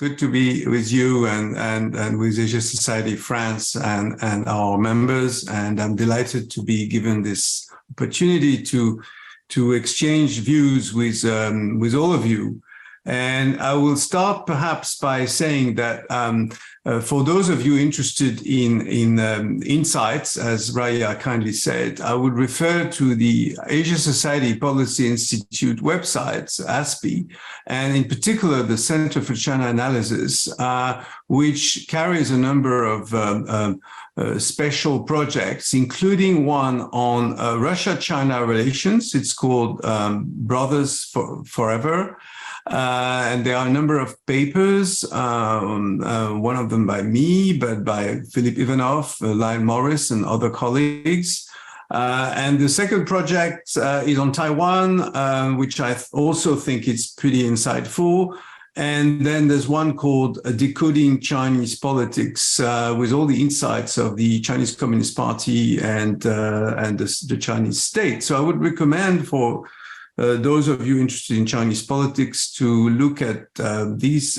good to be with you and with Asia Society France and our members. And I'm delighted to be given this opportunity to exchange views with all of you. And I will start perhaps by saying that for those of you interested in insights, as Raya kindly said, I would refer to the Asia Society Policy Institute website, ASPI, and in particular the Center for China Analysis, which carries a number of special projects, including one on Russia-China relations. It's called Brothers Forever. And there are a number of papers, one of them by me, but by Philippe Ivanov, Lyle Morris, and other colleagues. And the second project is on Taiwan, which I also think is pretty insightful. And then there's one called Decoding Chinese Politics, with all the insights of the Chinese Communist Party and the Chinese state. So I would recommend for those of you interested in Chinese politics to look at these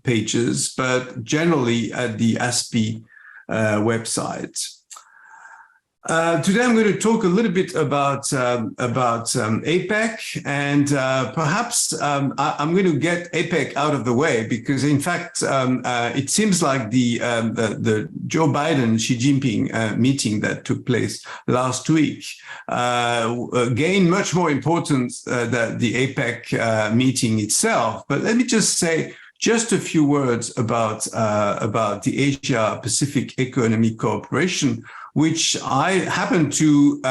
pages, but generally at the ASPI website. Today I'm going to talk a little bit about APEC, and perhaps I'm going to get APEC out of the way because, in fact, it seems like the Joe Biden Xi Jinping meeting that took place last week gained much more importance than the APEC meeting itself. But let me just say just a few words about the Asia Pacific Economic Cooperation, which I happened to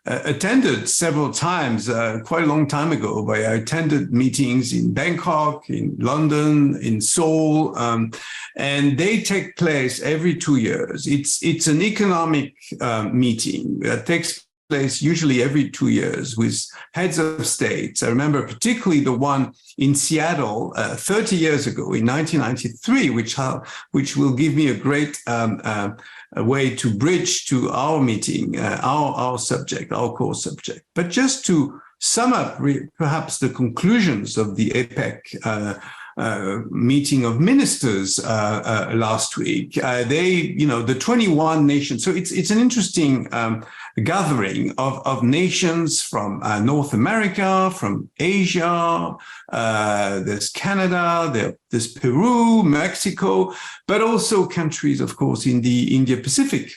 attended several times quite a long time ago, where I attended meetings in Bangkok, in London, in Seoul, and they take place every 2 years. It's an economic meeting that takes place usually every 2 years with heads of states. I remember particularly the one in Seattle 30 years ago in 1993, which will give me a great a way to bridge to our meeting, our subject, our core subject. But just to sum up perhaps the conclusions of the APEC meeting of ministers last week, the 21 nations. So it's an interesting gathering of nations from North America, from Asia, there's Canada, there's Peru, Mexico, but also countries, of course, in the Indo-Pacific,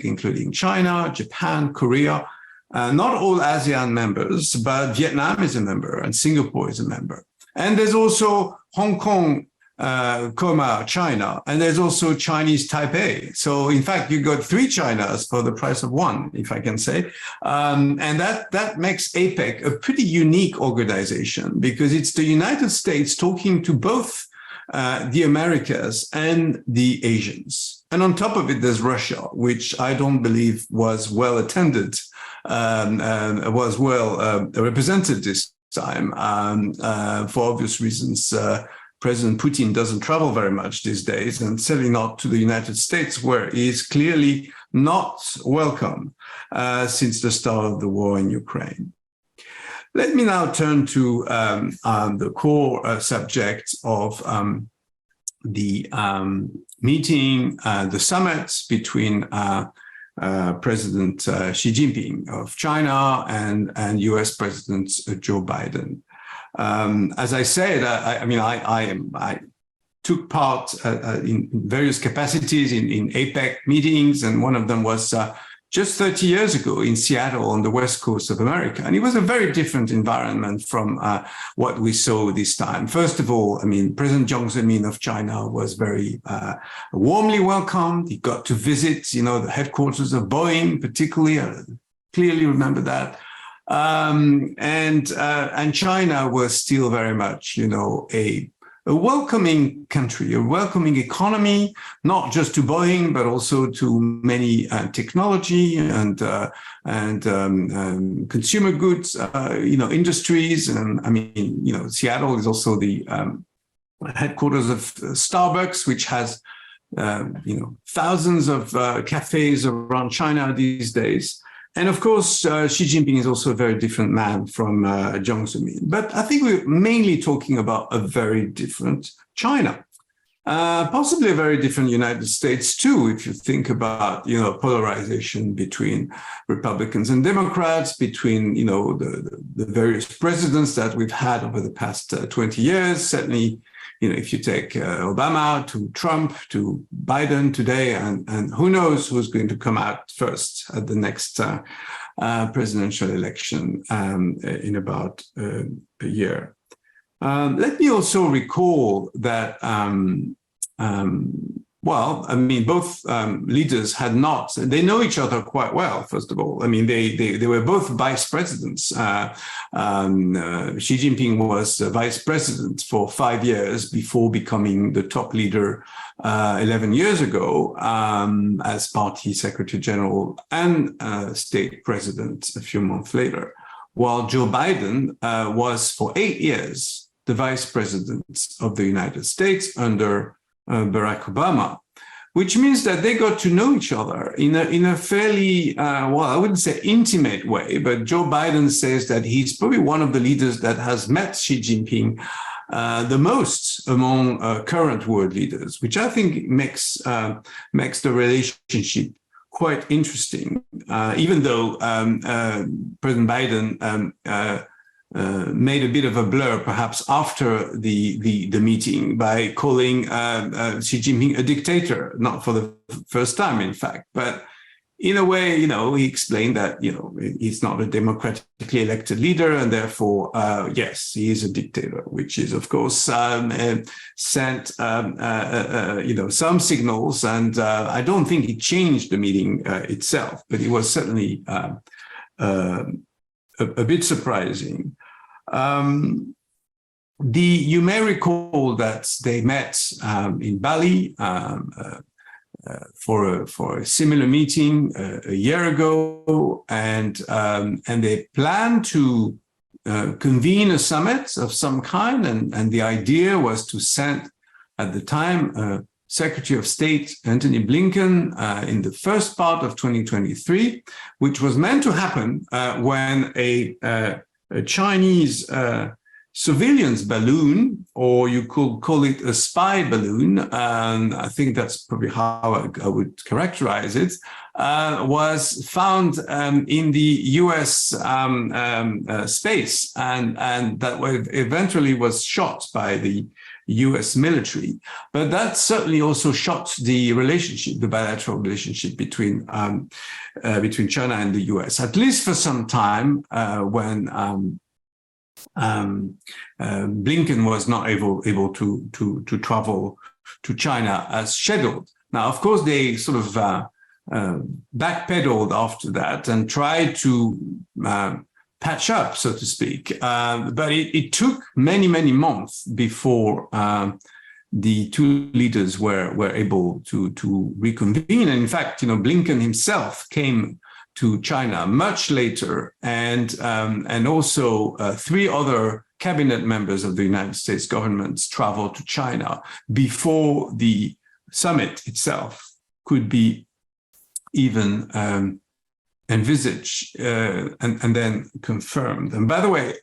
including China, Japan, Korea. Not all ASEAN members, but Vietnam is a member and Singapore is a member. And there's also Hong Kong, China, and there's also Chinese Taipei. So in fact, you got 3 Chinas for the price of 1, if I can say. And that makes APEC a pretty unique organization because it's the United States talking to both the Americas and the Asians. And on top of it, there's Russia, which I don't believe was well attended, was well represented this time. For obvious reasons, President Putin doesn't travel very much these days, and certainly not to the United States, where he is clearly not welcome since the start of the war in Ukraine. Let me now turn to the core subject of the meeting, the summit between President Xi Jinping of China and US President Joe Biden. As I said, I took part in various capacities in APEC meetings, and one of them was just 30 years ago in Seattle on the west coast of America. And it was a very different environment from what we saw this time. First of all, President Jiang Zemin of China was very warmly welcomed. He got to visit, the headquarters of Boeing, particularly. I clearly remember that. And China was still very much, a welcoming country, a welcoming economy, not just to Boeing, but also to many technology and consumer goods, industries. And Seattle is also the headquarters of Starbucks, which has, thousands of cafes around China these days. And of course, Xi Jinping is also a very different man from Jiang Zemin. But I think we're mainly talking about a very different China. Possibly a very different United States too, if you think about, polarization between Republicans and Democrats, between, the various presidents that we've had over the past 20 years. Certainly, if you take Obama to Trump to Biden today, and who knows who's going to come out first at the next presidential election in about a year. Let me also recall that, both leaders they know each other quite well, first of all. I mean, they were both vice presidents. Xi Jinping was vice president for 5 years before becoming the top leader 11 years ago as party secretary general and state president a few months later, while Joe Biden was for 8 years the vice president of the United States under Barack Obama, which means that they got to know each other in a fairly, I wouldn't say intimate way, but Joe Biden says that he's probably one of the leaders that has met Xi Jinping the most among current world leaders, which I think makes the relationship quite interesting, even though President Biden made a bit of a blur, perhaps after the meeting, by calling Xi Jinping a dictator, not for the first time, in fact. But in a way, he explained that, he's not a democratically elected leader, and therefore, yes, he is a dictator, which is, of course, sent, some signals. And I don't think it changed the meeting itself, but it was certainly a bit surprising. You may recall that they met in Bali for a similar meeting a year ago, and they planned to convene a summit of some kind, and the idea was to send, at the time, Secretary of State Antony Blinken in the first part of 2023, which was meant to happen when a Chinese surveillance balloon, or you could call it a spy balloon, I think that's probably how I would characterize it, was found in the US space, and that eventually was shot by the US military. But that certainly also shot the bilateral relationship between China and the US, at least for some time, when Blinken was not able to travel to China as scheduled. Now, of course, they sort of backpedaled after that and tried to patch up, so to speak. But it took many, many months before the two leaders were able to reconvene. And in fact, Blinken himself came to China much later, and also 3 other cabinet members of the United States government traveled to China before the summit itself could be even envisaged and then confirmed. And by the way,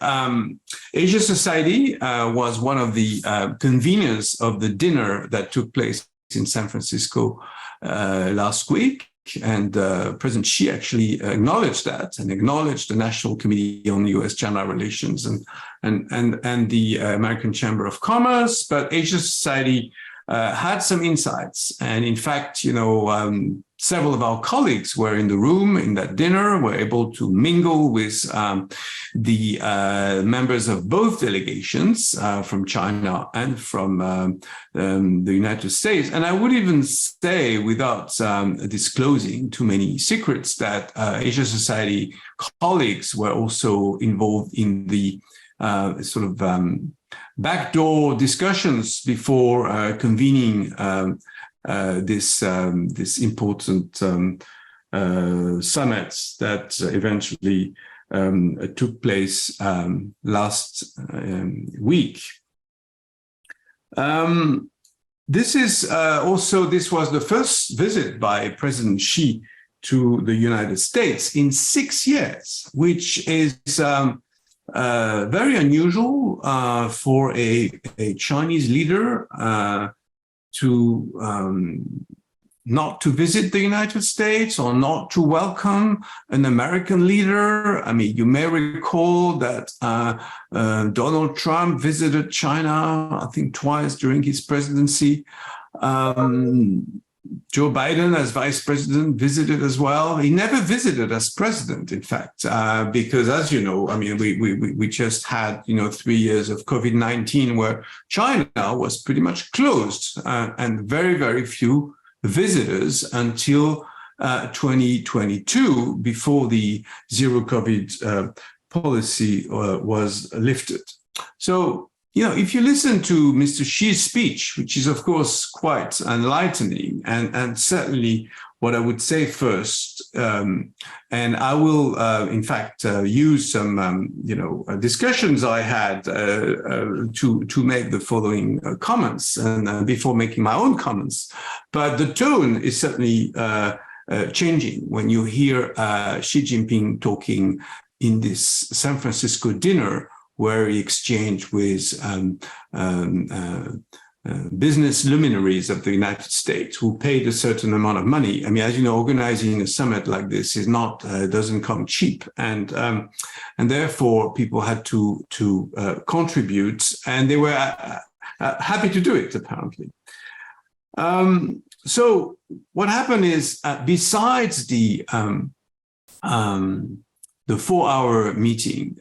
Asia Society was one of the conveners of the dinner that took place in San Francisco last week. And President Xi actually acknowledged that, and acknowledged the National Committee on USChina Relations and the American Chamber of Commerce. But Asia Society had some insights, and in fact, several of our colleagues were in the room in that dinner, were able to mingle with the members of both delegations from China and from the United States. And I would even say, without disclosing too many secrets, that Asia Society colleagues were also involved in the backdoor discussions before convening this important summit that eventually took place last week. This was the first visit by President Xi to the United States in 6 years, which is very unusual for a Chinese leader to not to visit the United States or not to welcome an American leader. I mean, you may recall that Donald Trump visited China, I think twice during his presidency. Joe Biden, as vice president, visited as well. He never visited as president, in fact, because, as you know, I mean, we just had, 3 years of COVID-19 where China was pretty much closed and very, very few visitors until 2022, before the zero COVID policy was lifted. So, if you listen to Mr. Xi's speech, which is, of course, quite enlightening, and certainly what I would say first, and I will, in fact, use some, discussions I had to make the following comments, and before making my own comments. But the tone is certainly changing when you hear Xi Jinping talking in this San Francisco dinner, where he exchanged with business luminaries of the United States who paid a certain amount of money. I mean, as you know, organizing a summit like this is not doesn't come cheap, and therefore people had to contribute, and they were happy to do it, apparently. So what happened is, besides the 4-hour meeting,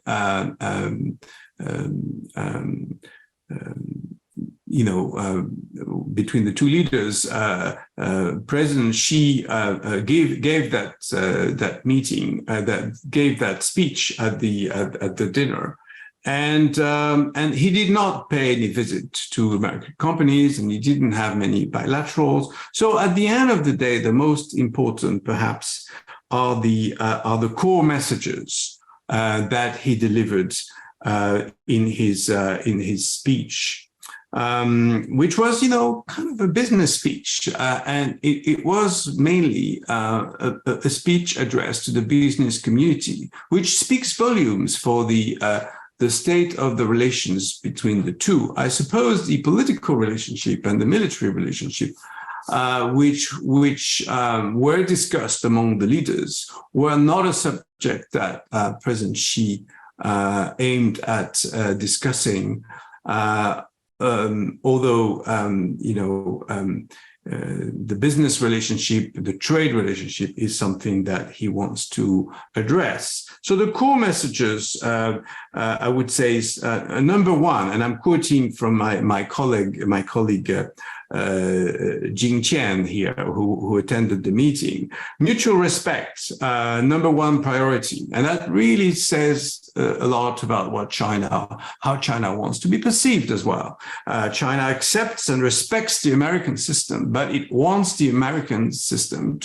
between the two leaders, President Xi gave that meeting, gave that speech at the dinner, and he did not pay any visit to American companies, and he didn't have many bilaterals. So at the end of the day, the most important, perhaps, are the core messages that he delivered in his speech, which was, kind of a business speech, and it was mainly a speech addressed to the business community, which speaks volumes for the state of the relations between the two. I suppose the political relationship and the military relationship, which were discussed among the leaders, were not a subject that President Xi aimed at discussing, although the business relationship, the trade relationship, is something that he wants to address. So the core messages, I would say, is number one, and I'm quoting from my colleague Jing Qian here, who attended the meeting. Mutual respect, number one priority, and that really says a lot about how China wants to be perceived as well. China accepts and respects the American system, but it wants the American system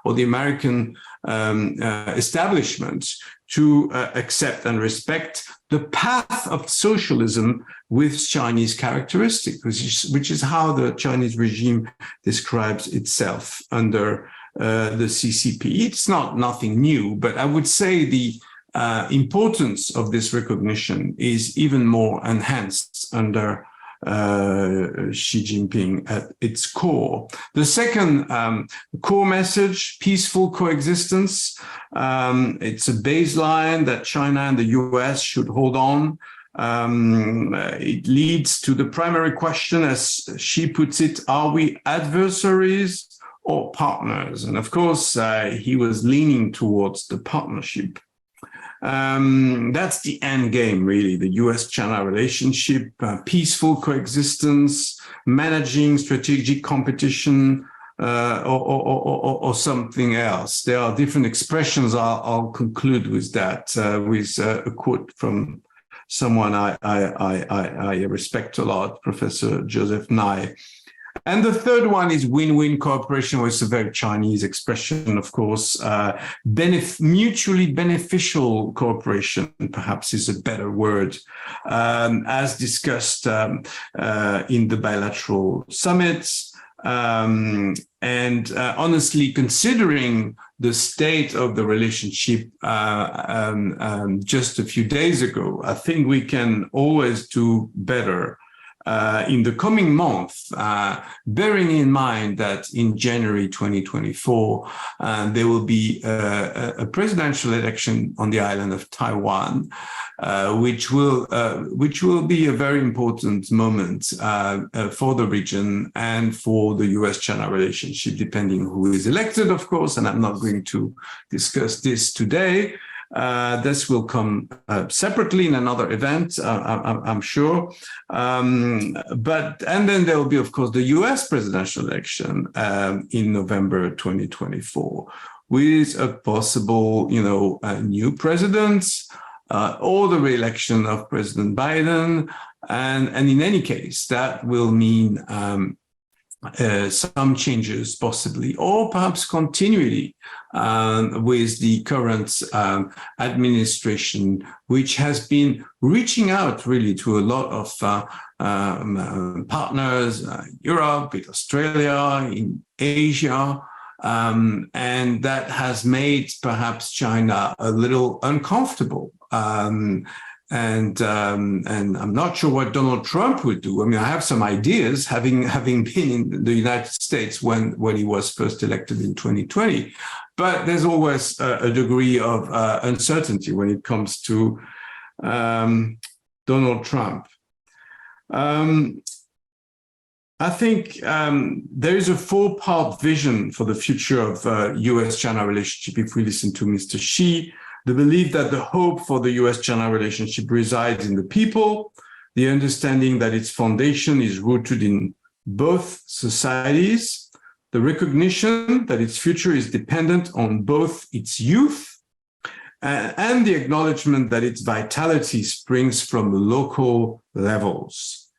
or the American establishment to accept and respect the path of socialism with Chinese characteristics, which is how the Chinese regime describes itself under the CCP. It's nothing new, but I would say the importance of this recognition is even more enhanced under Xi Jinping at its core. The second core message, peaceful coexistence. It's a baseline that China and the US should hold on. It leads to the primary question, as Xi puts it, are we adversaries or partners? And of course, he was leaning towards the partnership. That's the end game, really, the US-China relationship, peaceful coexistence, managing strategic competition, or something else. There are different expressions. I'll conclude with that, with a quote from someone I respect a lot, Professor Joseph Nye. And the third one is win-win cooperation, which is a very Chinese expression, of course. Mutually beneficial cooperation, perhaps, is a better word, as discussed in the bilateral summits. And honestly, considering the state of the relationship just a few days ago. I think we can always do better in the coming month, bearing in mind that in January 2024, there will be a presidential election on the island of Taiwan, which will be a very important moment for the region and for the US-China relationship, depending who is elected, of course. And I'm not going to discuss this today. This will come separately in another event, I'm sure. And then there will be, of course, the US presidential election in November 2024, with a possible, a new president or the re-election of President Biden. And in any case, that will mean some changes possibly, or perhaps continuity with the current administration, which has been reaching out really to a lot of partners, Europe, in Australia, in Asia, and that has made perhaps China a little uncomfortable. And I'm not sure what Donald Trump would do. I mean, I have some ideas, having been in the United States when he was first elected in 2020. But there's always a degree of uncertainty when it comes to Donald Trump. I think there is a four-part vision for the future of US-China relationship if we listen to Mr. Xi. The belief that the hope for the US-China relationship resides in the people, the understanding that its foundation is rooted in both societies, the recognition that its future is dependent on both its youth, and the acknowledgement that its vitality springs from local levels.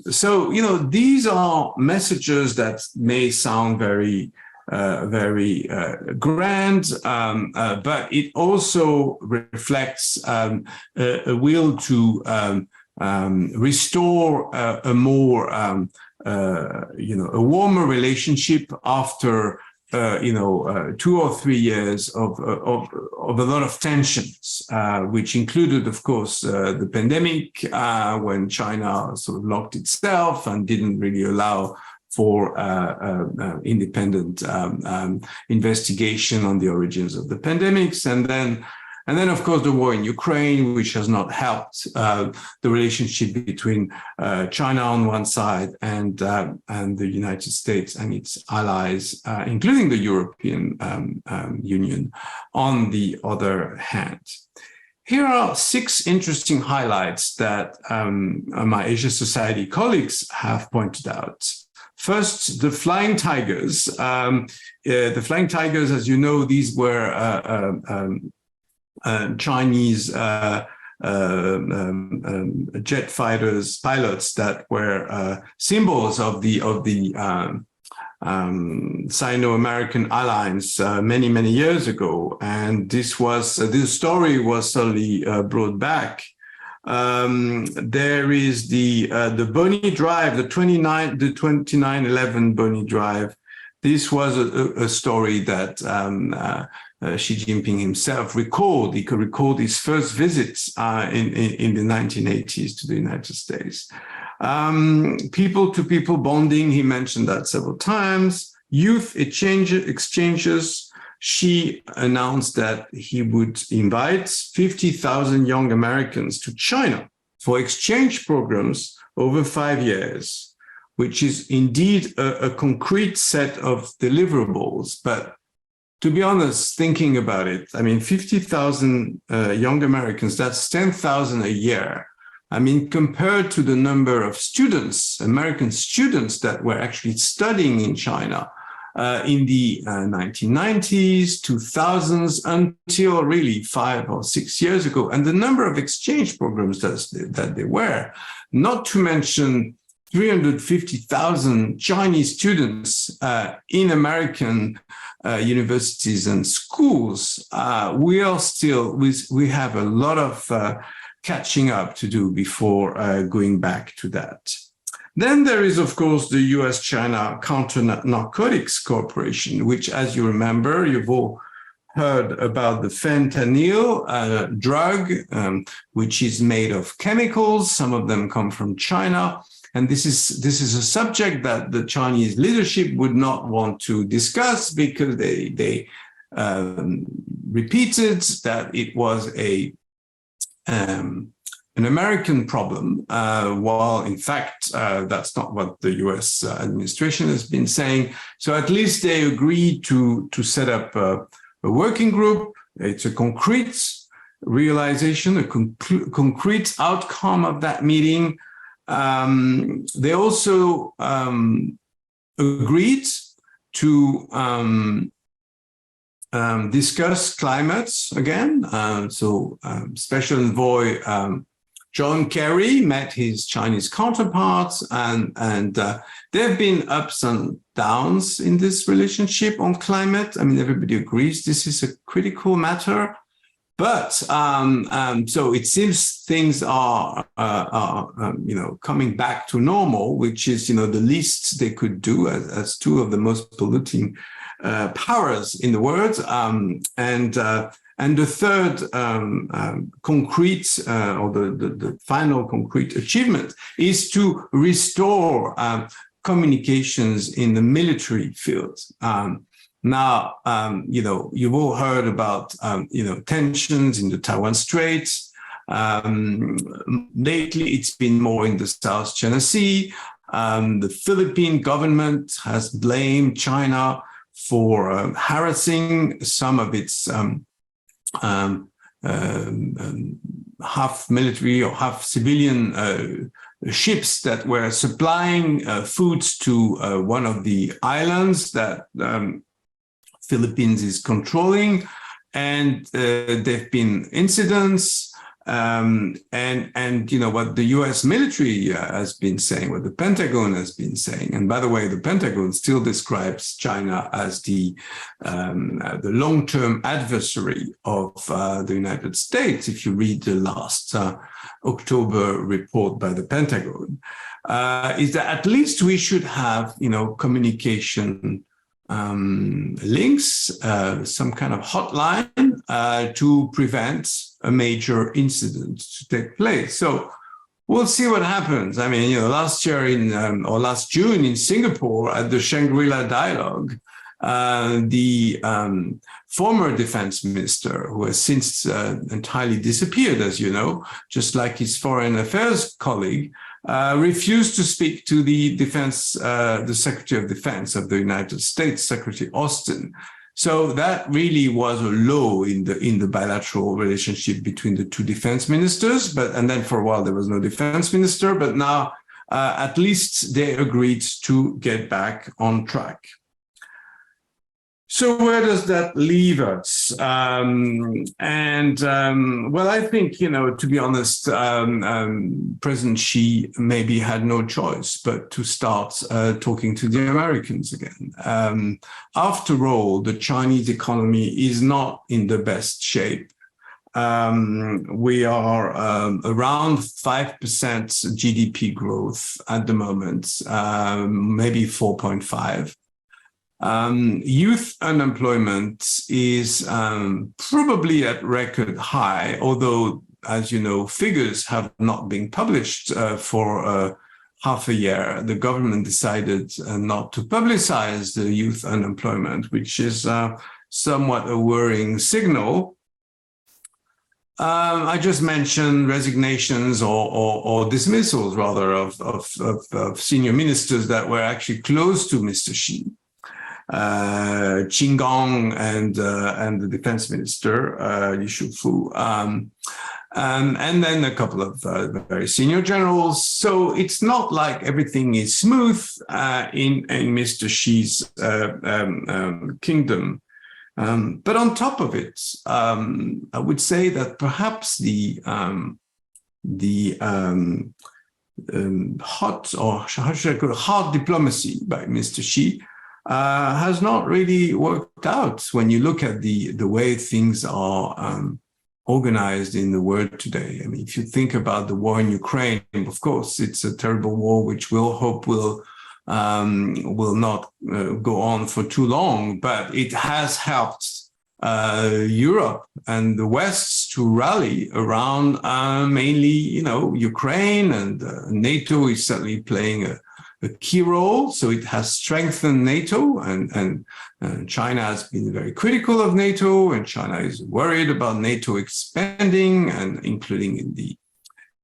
So, these are messages that may sound very grand, but it also reflects a will to restore a more, a warmer relationship after 2 or 3 years of a lot of tensions, which included, of course, the pandemic, when China sort of locked itself and didn't really allow for independent investigation on the origins of the pandemics, and then, of course, the war in Ukraine, which has not helped the relationship between China on one side and the United States and its allies, including the European Union, on the other hand. Here are 6 interesting highlights that my Asia Society colleagues have pointed out. First, the Flying Tigers. The Flying Tigers, as you know, these were Chinese jet fighters, pilots that were symbols of the Sino-American alliance many years ago, and this story was suddenly brought back. There is the Bonny Drive, the 2911 Bonny Drive. This was a story that Xi Jinping himself recalled. He could recall his first visits in the 1980s to the United States. People-to-people bonding, he mentioned that several times. Youth exchanges. Xi announced that he would invite 50,000 young Americans to China for exchange programs over 5 years, which is indeed a concrete set of deliverables. But to be honest, thinking about it, I mean, 50,000 young Americans, that's 10,000 a year. I mean, compared to the number of students, American students that were actually studying in China in the 1990s, 2000s, until really 5 or 6 years ago, and the number of exchange programs that there were, not to mention 350,000 Chinese students in American universities and schools, we have a lot of catching up to do before going back to that. Then there is, of course, the US-China Counter-Narcotics Cooperation, which, as you remember, you've all heard about the fentanyl drug, which is made of chemicals. Some of them come from China. And this is a subject that the Chinese leadership would not want to discuss because they repeated that it was an American problem, while in fact that's not what the U.S. administration has been saying. So at least they agreed to set up a working group. It's a concrete realization, a concrete outcome of that meeting. They also agreed to discuss climate again. Special envoy John Kerry met his Chinese counterparts, and there have been ups and downs in this relationship on climate. I mean, everybody agrees this is a critical matter. But so it seems things are coming back to normal, which is, the least they could do as two of the most polluting powers in the world. And the third concrete or the final concrete achievement is to restore communications in the military field. Now, you've all heard about, tensions in the Taiwan Strait. Lately, it's been more in the South China Sea. The Philippine government has blamed China for harassing some of its half military or half civilian ships that were supplying foods to one of the islands that Philippines is controlling, and there've been incidents, and what the U.S. military has been saying, what the Pentagon has been saying, and by the way, the Pentagon still describes China as the long-term adversary of the United States. If you read the last October report by the Pentagon, is that at least we should have communication links, some kind of hotline to prevent a major incident to take place. So we'll see what happens. I mean, last year or last June in Singapore at the Shangri-La Dialogue, the former defense minister, who has since entirely disappeared, as you know, just like his foreign affairs colleague, refused to speak to the Secretary of Defense of the United States, Secretary Austin. So that really was a low in the bilateral relationship between the two defense ministers. And then for a while there was no defense minister, but now at least they agreed to get back on track. So where does that leave us? Well, I think, to be honest, President Xi maybe had no choice but to start talking to the Americans again. After all, the Chinese economy is not in the best shape. We are around 5% GDP growth at the moment, maybe 4.5. Youth unemployment is probably at record high, although, as you know, figures have not been published for half a year. The government decided not to publicize the youth unemployment, which is somewhat a worrying signal. I just mentioned resignations or dismissals, rather, of senior ministers that were actually close to Mr. Xi. Qin Gang and the defense minister, Li Shufu, and then a couple of very senior generals. So it's not like everything is smooth in Mr. Xi's kingdom. But on top of it, I would say that perhaps the hard diplomacy by Mr. Xi has not really worked out when you look at the way things are organized in the world today. I mean, if you think about the war in Ukraine, of course, it's a terrible war, which we'll hope will not go on for too long, but it has helped Europe and the West to rally around mainly, Ukraine, and NATO is certainly playing a key role. So it has strengthened NATO, and China has been very critical of NATO, and China is worried about NATO expanding, and including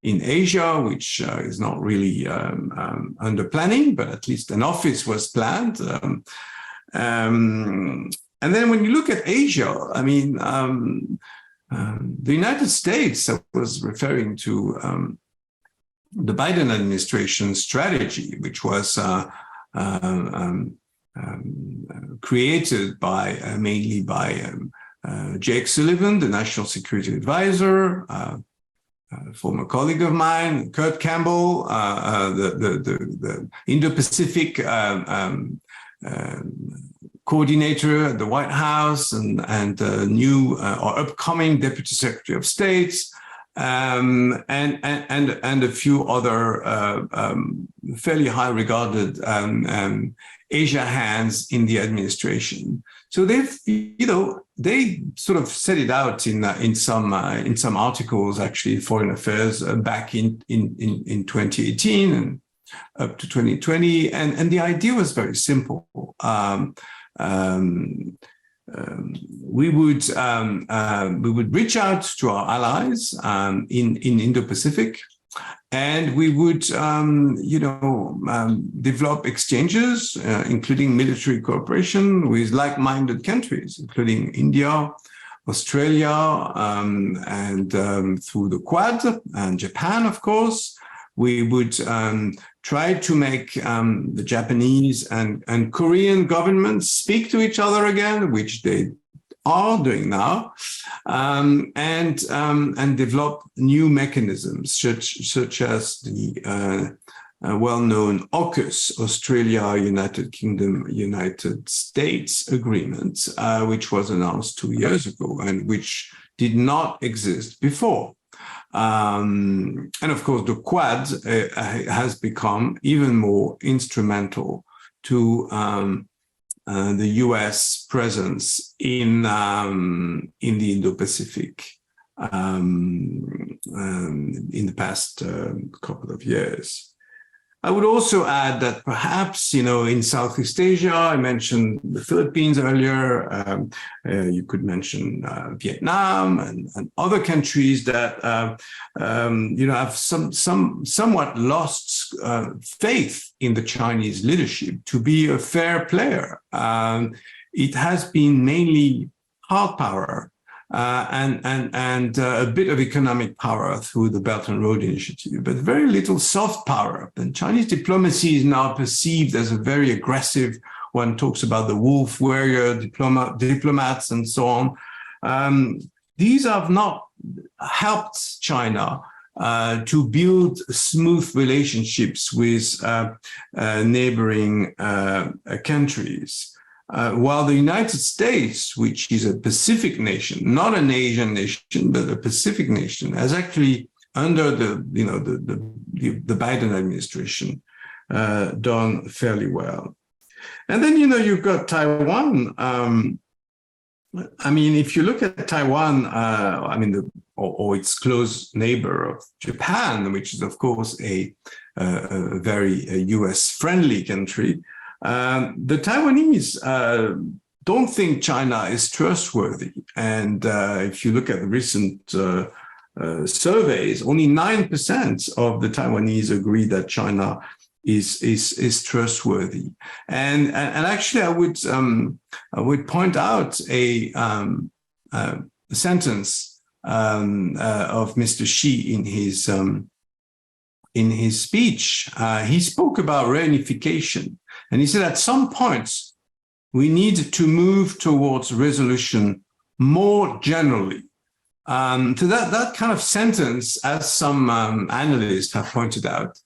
in Asia, which is not really under planning, but at least an office was planned. And then when you look at Asia, I mean, the United States, I was referring to the Biden administration's strategy, which was created mainly by Jake Sullivan, the National Security Advisor, a former colleague of mine, Kurt Campbell, the Indo-Pacific coordinator at the White House, and new or upcoming Deputy Secretary of State, and a few other fairly high regarded Asia hands in the administration. So they sort of set it out in some articles, actually, Foreign Affairs back in 2018 and up to 2020, and the idea was very simple. We would reach out to our allies in Indo-Pacific, and we would develop exchanges, including military cooperation with like-minded countries, including India, Australia, and through the Quad, and Japan, of course. We would try to make the Japanese and Korean governments speak to each other again, which they are doing now, and develop new mechanisms such as the well-known AUKUS, Australia, United Kingdom, United States agreement, which was announced 2 years ago and which did not exist before. And of course, the Quad has become even more instrumental to the U.S. presence in the Indo-Pacific in the past couple of years. I would also add that perhaps, in Southeast Asia, I mentioned the Philippines earlier, you could mention Vietnam and other countries that, have somewhat lost faith in the Chinese leadership to be a fair player. It has been mainly hard power and a bit of economic power through the Belt and Road Initiative, but very little soft power. And Chinese diplomacy is now perceived as a very aggressive. One talks about the wolf warrior diplomats and so on. These have not helped China to build smooth relationships with neighboring countries. While the United States, which is a Pacific nation, not an Asian nation, but a Pacific nation, has actually, under the Biden administration, done fairly well. And then, you've got Taiwan. If you look at Taiwan, or its close neighbor of Japan, which is, of course, a very US-friendly country, the Taiwanese don't think China is trustworthy. And if you look at the recent surveys, only 9% of the Taiwanese agree that China is trustworthy. And actually, I would point out a sentence of Mr. Xi in his speech. He spoke about reunification. And he said, at some point, we need to move towards resolution more generally. So that kind of sentence, as some analysts have pointed out,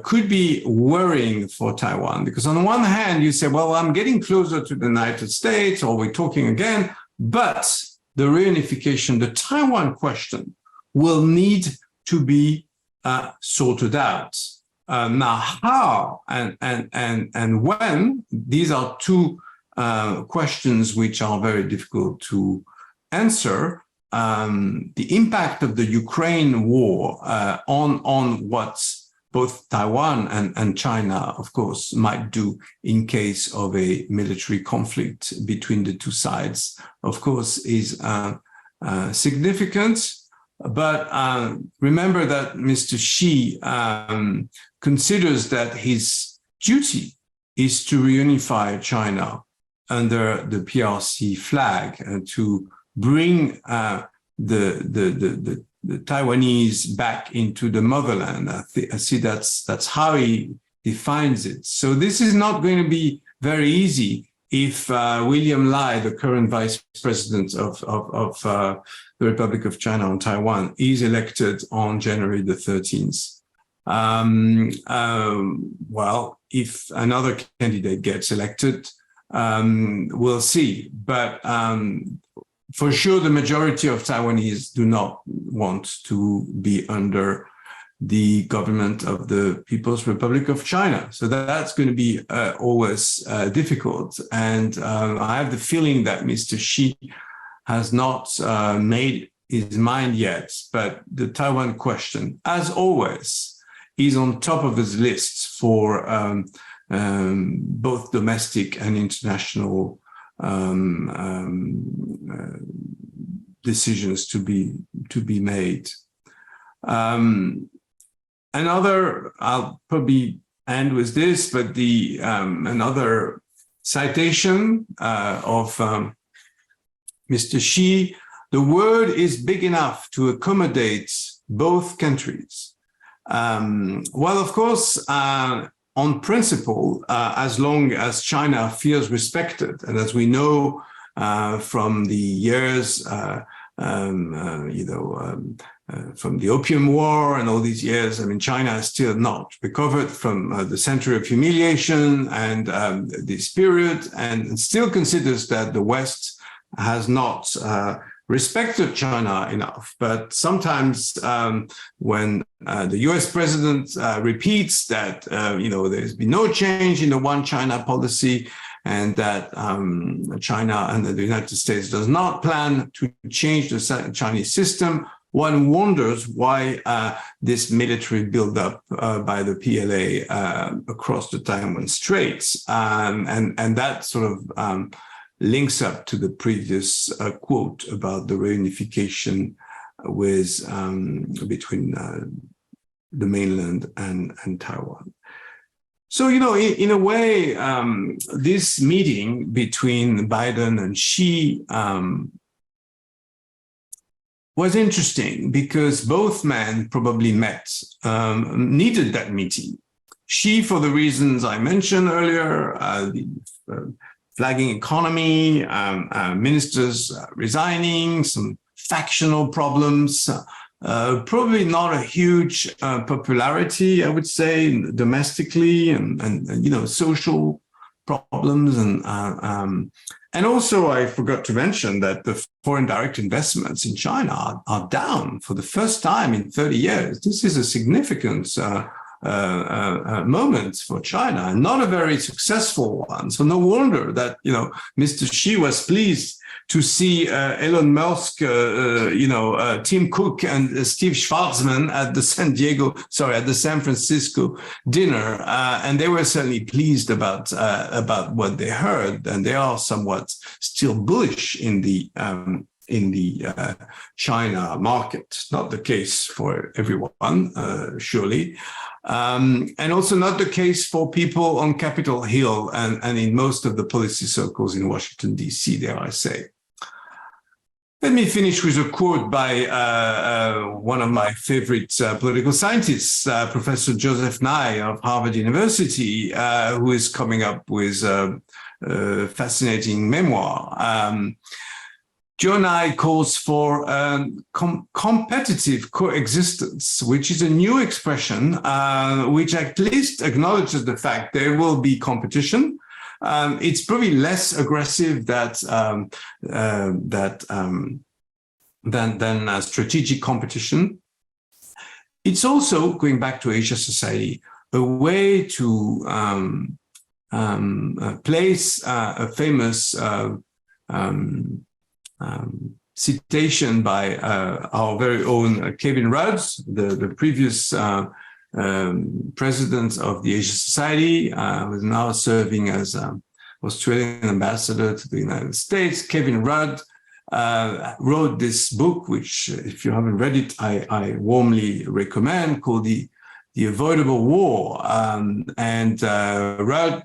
could be worrying for Taiwan. Because on the one hand, you say, well, I'm getting closer to the United States, or we're talking again, but the reunification, the Taiwan question, will need to be sorted out. Now, how and when, these are two questions which are very difficult to answer. The impact of the Ukraine war on what both Taiwan and China, of course, might do in case of a military conflict between the two sides, of course, is significant. But remember that Mr. Xi considers that his duty is to reunify China under the PRC flag and to bring the Taiwanese back into the motherland. I see that's how he defines it. So this is not going to be very easy if William Lai, the current vice president of the Republic of China on Taiwan, is elected on January the 13th. Well, if another candidate gets elected, we'll see. But for sure, the majority of Taiwanese do not want to be under the government of the People's Republic of China. So that's going to be always difficult. And I have the feeling that Mr. Xi has not made his mind yet, but the Taiwan question, as always, is on top of his list for both domestic and international decisions to be made. Another, I'll probably end with this, but another citation of Mr. Xi: the world is big enough to accommodate both countries. Well, of course, on principle, as long as China feels respected, and as we know from the years, from the Opium War and all these years, I mean, China has still not recovered from the century of humiliation and this period, and still considers that the West has not respected China enough. But sometimes when the US president repeats that, there's been no change in the one China policy, and that China and the United States does not plan to change the Chinese system, one wonders why this military buildup by the PLA across the Taiwan Straits. And that sort of links up to the previous quote about the reunification between the mainland and Taiwan. So, in a way, this meeting between Biden and Xi was interesting because both men probably needed that meeting. Xi, for the reasons I mentioned earlier, the flagging economy, ministers resigning, some factional problems, probably not a huge popularity, I would say, domestically, and social problems, and also I forgot to mention that the foreign direct investments in China are down for the first time in 30 years. This is a significant moment for China, and not a very successful one. So no wonder that Mr. Xi was pleased to see Elon Musk, Tim Cook, and Steve Schwarzman at the San Francisco dinner, and they were certainly pleased about what they heard, and they are somewhat still bullish in the China market. Not the case for everyone, surely. And also not the case for people on Capitol Hill and in most of the policy circles in Washington, D.C., dare I say. Let me finish with a quote by one of my favorite political scientists, Professor Joseph Nye of Harvard University, who is coming up with a fascinating memoir. Joe Nye calls for competitive coexistence, which is a new expression which at least acknowledges the fact there will be competition, It's probably less aggressive than strategic competition. It's also, going back to Asia Society, a way to place a famous citation by our very own Kevin Rudd, the previous president of the Asia Society, who is now serving as Australian ambassador to the United States. Kevin Rudd wrote this book, which, if you haven't read it, I warmly recommend, called The Avoidable War. Rudd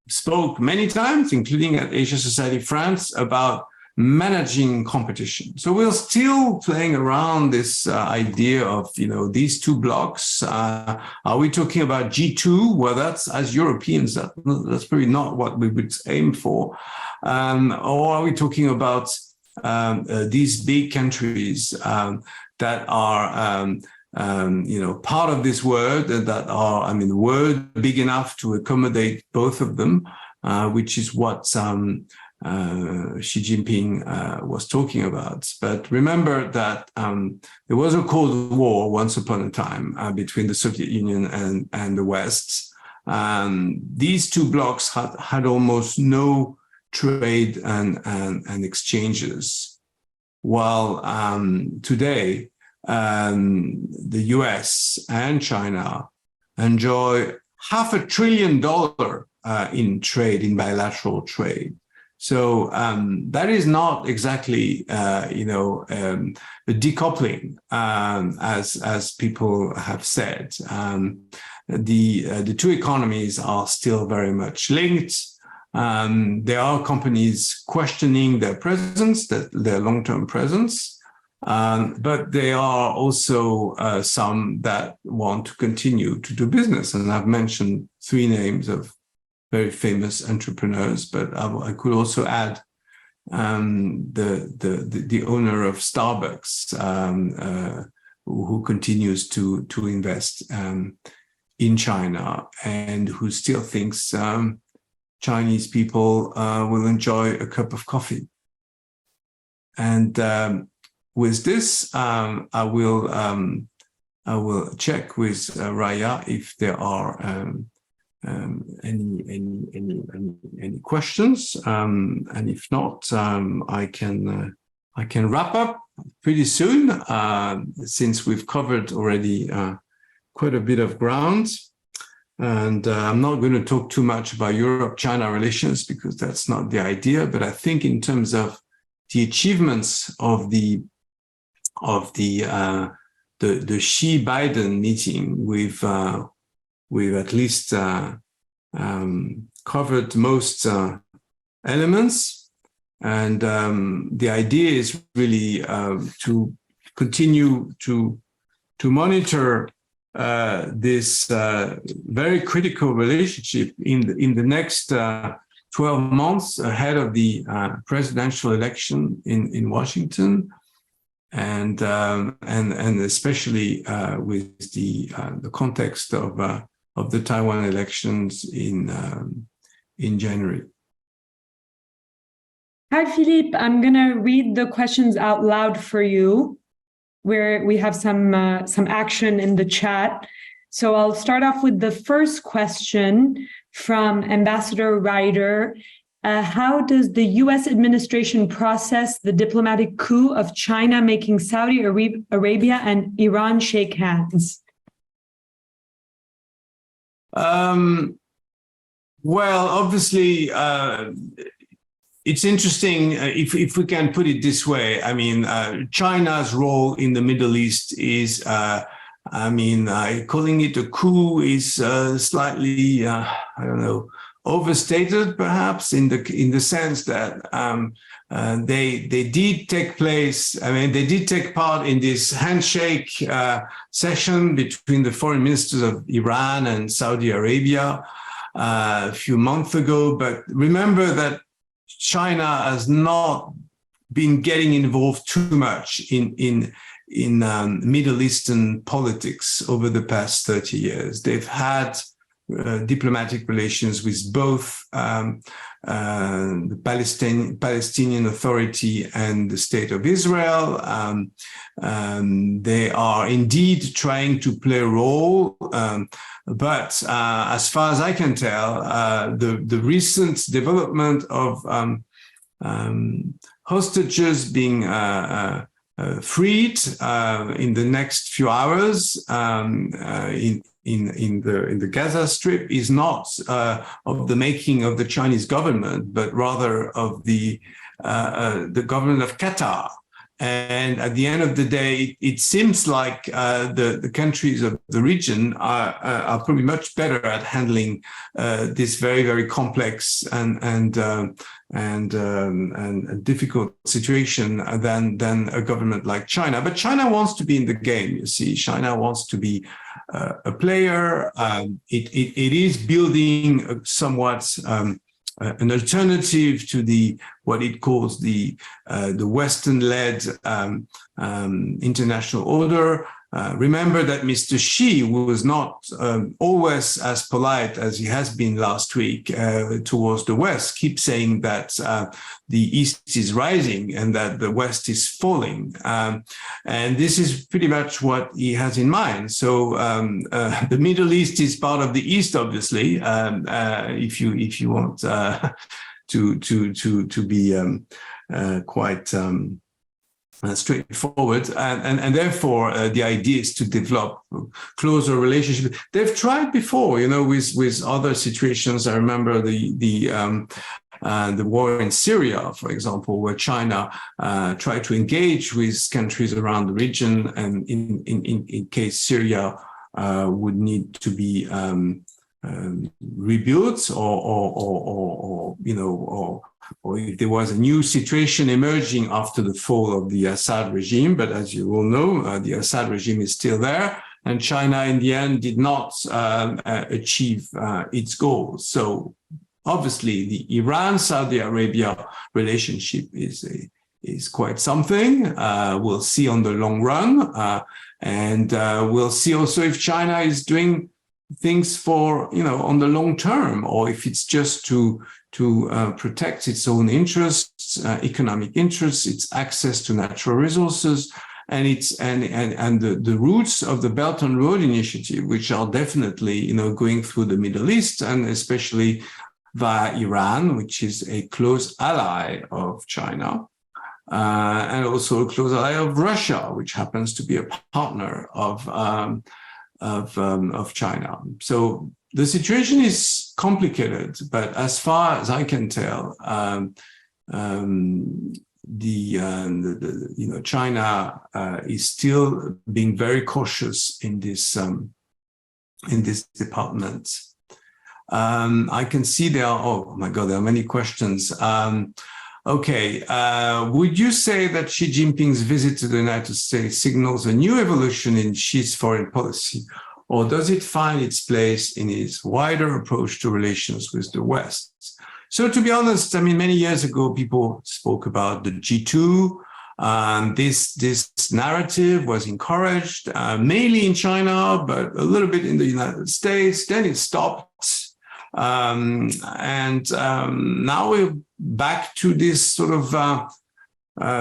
spoke many times, including at Asia Society France, about managing competition. So we're still playing around this idea of, these two blocks. Are we talking about G2? Well, that's, as Europeans, that's probably not what we would aim for. Or are we talking about these big countries that are, part of this world, that are, the world big enough to accommodate both of them, which is what Xi Jinping was talking about. But remember that there was a Cold War once upon a time between the Soviet Union and the West. These two blocks had almost no trade and exchanges, while today the US and China enjoy $500 billion in trade, in bilateral trade. So that is not exactly, a decoupling, as people have said. The two economies are still very much linked. There are companies questioning their presence, their long-term presence, but there are also some that want to continue to do business. And I've mentioned 3 names of very famous entrepreneurs, but I could also add the owner of Starbucks, who continues to invest in China, and who still thinks Chinese people will enjoy a cup of coffee. And with this, I will check with Raya if there are any questions, and if not, I can wrap up pretty soon, since we've covered already quite a bit of ground. And I'm not going to talk too much about Europe-China relations, because that's not the idea. But I think in terms of the achievements of the Xi-Biden meeting, we've at least covered most elements. And the idea is really to continue to monitor this very critical relationship in the next 12 months ahead of the presidential election in Washington, and especially with the context of the Taiwan elections in January. Hi, Philippe. I'm going to read the questions out loud for you, where we have some action in the chat. So I'll start off with the first question from Ambassador Ryder. How does the U.S. administration process the diplomatic coup of China making Saudi Arabia and Iran shake hands? Well, obviously, it's interesting if we can put it this way. I mean, China's role in the Middle East is, calling it a coup is slightly, overstated, perhaps, in the sense that they did take place. They did take part in this handshake session between the foreign ministers of Iran and Saudi Arabia a few months ago. But remember that China has not been getting involved too much in Middle Eastern politics over the past 30 years. They've had diplomatic relations with both the Palestinian Authority and the State of Israel. They are indeed trying to play a role, but as far as I can tell, the recent development of hostages being freed in the next few hours in the Gaza Strip is not of the making of the Chinese government, but rather of the government of Qatar. And at the end of the day, it seems like the countries of the region are probably much better at handling this very, very complex and difficult situation than a government like China. But China wants to be in the game. You see, China wants to be a player. It is building somewhat an alternative to what it calls the Western-led international order. Remember that Mr. Xi was not always as polite as he has been last week towards the West, keeps saying that the East is rising and that the West is falling. And this is pretty much what he has in mind. So the Middle East is part of the East, obviously, if you want to be quite straightforward, and therefore the idea is to develop closer relationships. They've tried before, with other situations. I remember the war in Syria, for example, where China tried to engage with countries around the region, and in case Syria would need to be rebuilt, or if there was a new situation emerging after the fall of the Assad regime. But as you all know, the Assad regime is still there, and China in the end did not achieve its goals. So obviously the Iran-Saudi Arabia relationship is quite something. We'll see on the long run, and we'll see also if China is doing things for, on the long term, or if it's just to protect its own interests, economic interests, its access to natural resources, and the roots of the Belt and Road Initiative, which are definitely, going through the Middle East, and especially via Iran, which is a close ally of China, and also a close ally of Russia, which happens to be a partner of China. So the situation is complicated, but as far as I can tell, China is still being very cautious in this department. I can see there are, oh my God, there are many questions. Okay, would you say that Xi Jinping's visit to the United States signals a new evolution in Xi's foreign policy, or does it find its place in his wider approach to relations with the West? So to be honest, many years ago, people spoke about the G2. This narrative was encouraged, mainly in China, but a little bit in the United States. Then it stopped. Now we're back to this sort of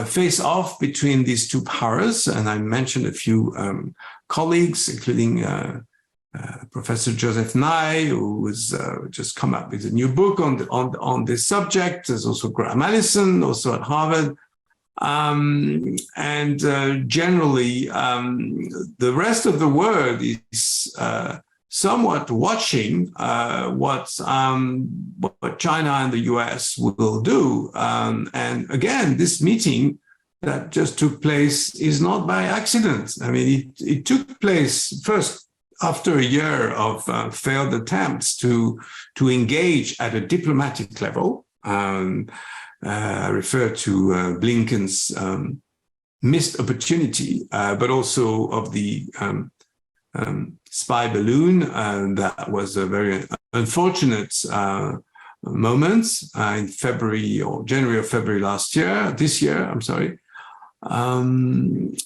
face-off between these two powers. And I mentioned a few colleagues, including Professor Joseph Nye, who was just come up with a new book on this subject. There's also Graham Allison, also at Harvard. Generally, the rest of the world is somewhat watching what China and the US will do. And again, this meeting that just took place is not by accident. It took place first after a year of failed attempts to engage at a diplomatic level. I refer to Blinken's missed opportunity, but also of the spy balloon. That was a very unfortunate moment in February or January or February this year, I'm sorry. The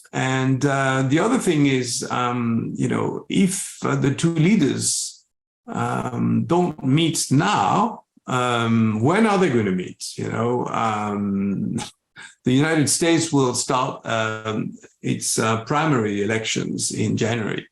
other thing is, if the two leaders don't meet now, when are they going to meet? The United States will start its primary elections in January,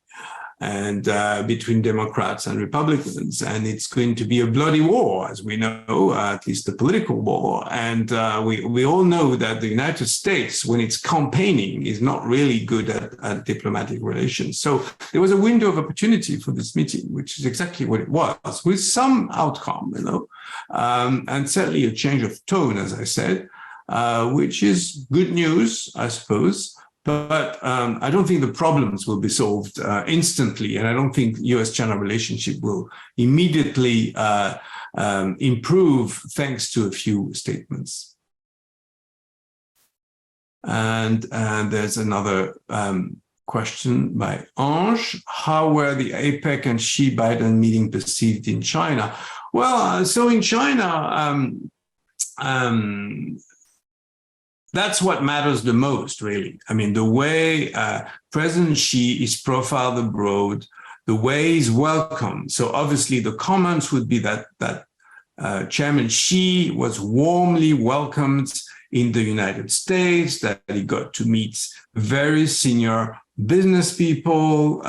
and between Democrats and Republicans, and it's going to be a bloody war, as we know, at least a political war. And we all know that the United States, when it's campaigning, is not really good at diplomatic relations. So there was a window of opportunity for this meeting, which is exactly what it was, with some outcome, and certainly a change of tone, as I said, which is good news, I suppose. But I don't think the problems will be solved instantly, and I don't think US-China relationship will immediately improve thanks to a few statements. And there's another question by Ange. How were the APEC and Xi-Biden meeting perceived in China? Well, so in China, that's what matters the most, really. I mean, the way President Xi is profiled abroad, the way he's welcomed. So obviously the comments would be that Chairman Xi was warmly welcomed in the United States, that he got to meet very senior business people,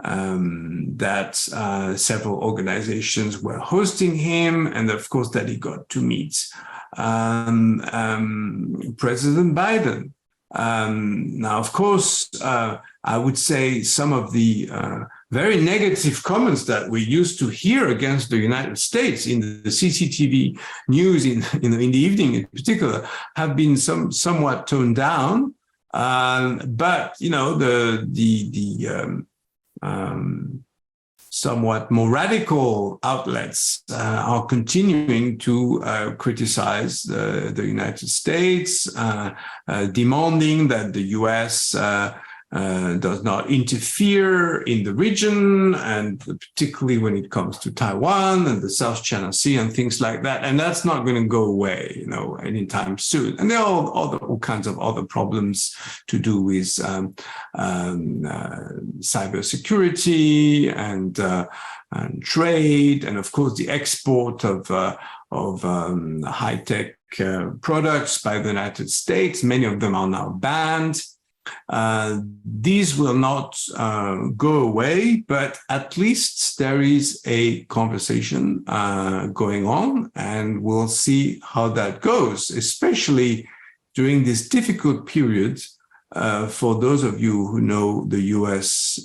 that several organizations were hosting him, and of course that he got to meet President Biden. Now, of course, I would say some of the very negative comments that we used to hear against the United States in the CCTV news in the evening in particular have been somewhat toned down. But the somewhat more radical outlets are continuing to criticize the United States, demanding that the US does not interfere in the region, and particularly when it comes to Taiwan and the South China Sea and things like that. And that's not going to go away, anytime soon. And there are all kinds of other problems to do with cybersecurity and trade, and of course the export of high-tech products by the United States. Many of them are now banned. These will not go away, but at least there is a conversation going on, and we'll see how that goes, especially during this difficult period for those of you who know the US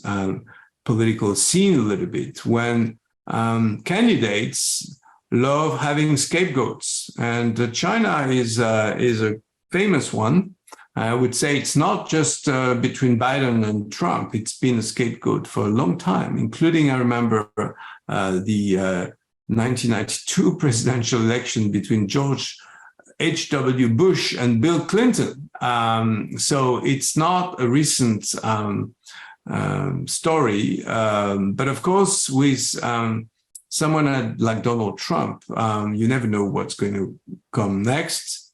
political scene a little bit, when candidates love having scapegoats, and China is a famous one. I would say it's not just between Biden and Trump. It's been a scapegoat for a long time, including, I remember, the 1992 presidential election between George H.W. Bush and Bill Clinton. So it's not a recent story. But of course, with someone like Donald Trump, you never know what's going to come next.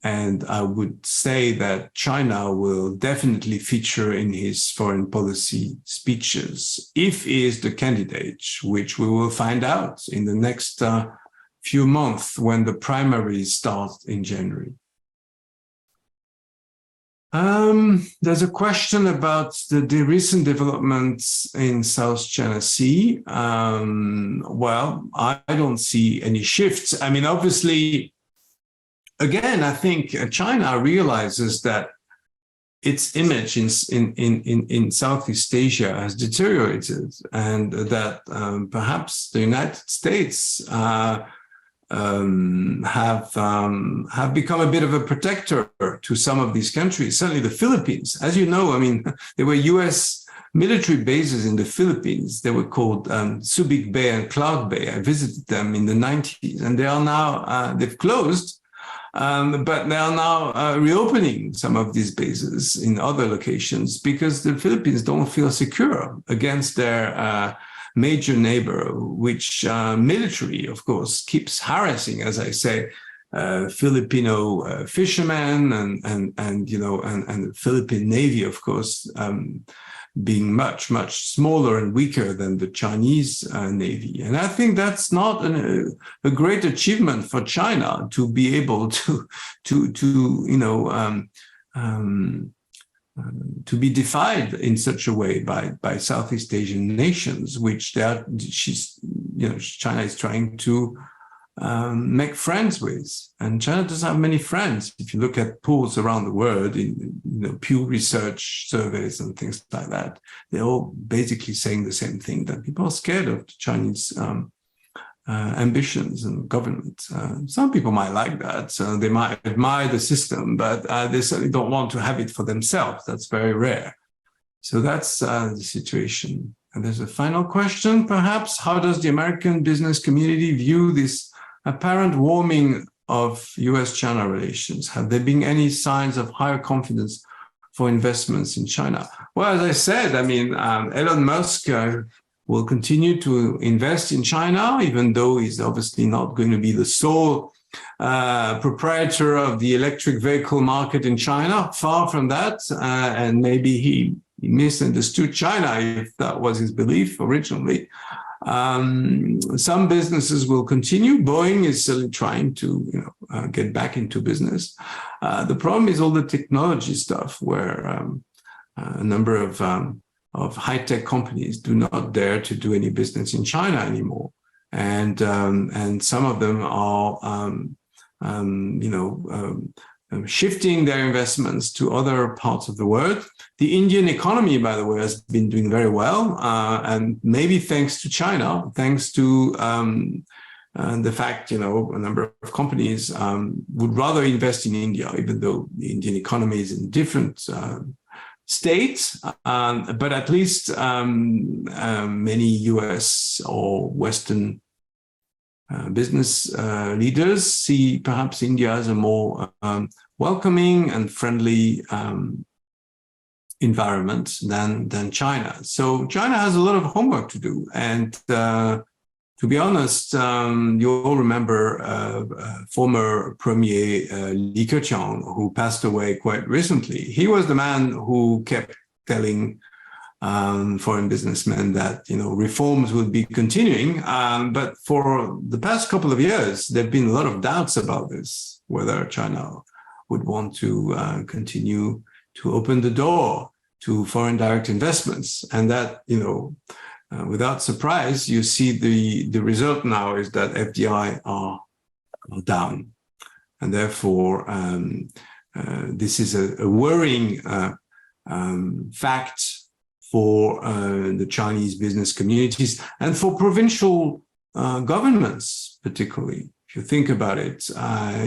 And I would say that China will definitely feature in his foreign policy speeches, if he is the candidate, which we will find out in the next few months when the primaries start in January. There's a question about the recent developments in South China Sea. Well, I don't see any shifts. I mean, obviously, again, I think China realizes that its image in Southeast Asia has deteriorated, and that perhaps the United States have become a bit of a protector to some of these countries. Certainly the Philippines, as you know, I mean, there were US military bases in the Philippines. They were called Subic Bay and Cloud Bay. I visited them in the 90s, and they are now, they've closed. But they are now reopening some of these bases in other locations because the Philippines don't feel secure against their major neighbor, which military, of course, keeps harassing, as I say, Filipino fishermen and the Philippine Navy, of course, being much, much smaller and weaker than the Chinese Navy. And I think that's not a great achievement for China to be able to be defied in such a way by Southeast Asian nations, which China is trying to make friends with. And China doesn't have many friends. If you look at polls around the world, in Pew Research surveys and things like that, they're all basically saying the same thing, that people are scared of the Chinese ambitions and government. Some people might like that. They might admire the system, but they certainly don't want to have it for themselves. That's very rare. So that's the situation. And there's a final question, perhaps. How does the American business community view this apparent warming of US-China relations? Have there been any signs of higher confidence for investments in China? Well, as I said, Elon Musk will continue to invest in China, even though he's obviously not going to be the sole proprietor of the electric vehicle market in China. Far from that. And maybe he misunderstood China, if that was his belief originally. Some businesses will continue. Boeing is still trying to get back into business. The problem is all the technology stuff, where a number of high-tech companies do not dare to do any business in China anymore, and some of them are shifting their investments to other parts of the world. The Indian economy, by the way, has been doing very well, and maybe thanks to China, thanks to the fact, a number of companies would rather invest in India, even though the Indian economy is in different states, but at least many US or Western business leaders see perhaps India as a more welcoming and friendly environment than China. So China has a lot of homework to do. And to be honest, you all remember former Premier Li Keqiang, who passed away quite recently. He was the man who kept telling foreign businessmen that reforms would be continuing, but for the past couple of years there have been a lot of doubts about this, whether China would want to continue to open the door to foreign direct investments, and that without surprise you see the result now is that FDI are down, and therefore this is a worrying fact for the Chinese business communities and for provincial governments, particularly. If you think about it,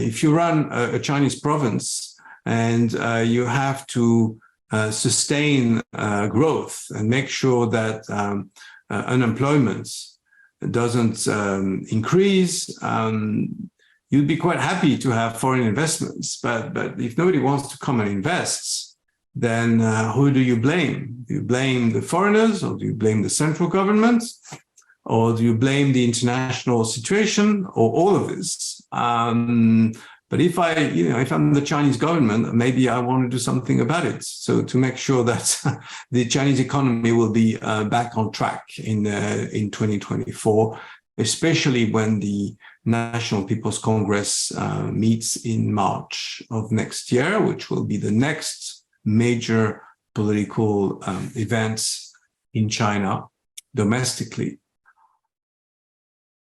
if you run a Chinese province and you have to sustain growth and make sure that unemployment doesn't increase, you'd be quite happy to have foreign investments. But if nobody wants to come and invest, then who do you blame? Do you blame the foreigners, or do you blame the central government, or do you blame the international situation, or all of this? But if I'm the Chinese government, maybe I want to do something about it. So to make sure that the Chinese economy will be back on track in 2024, especially when the National People's Congress meets in March of next year, which will be the next major political events in China domestically.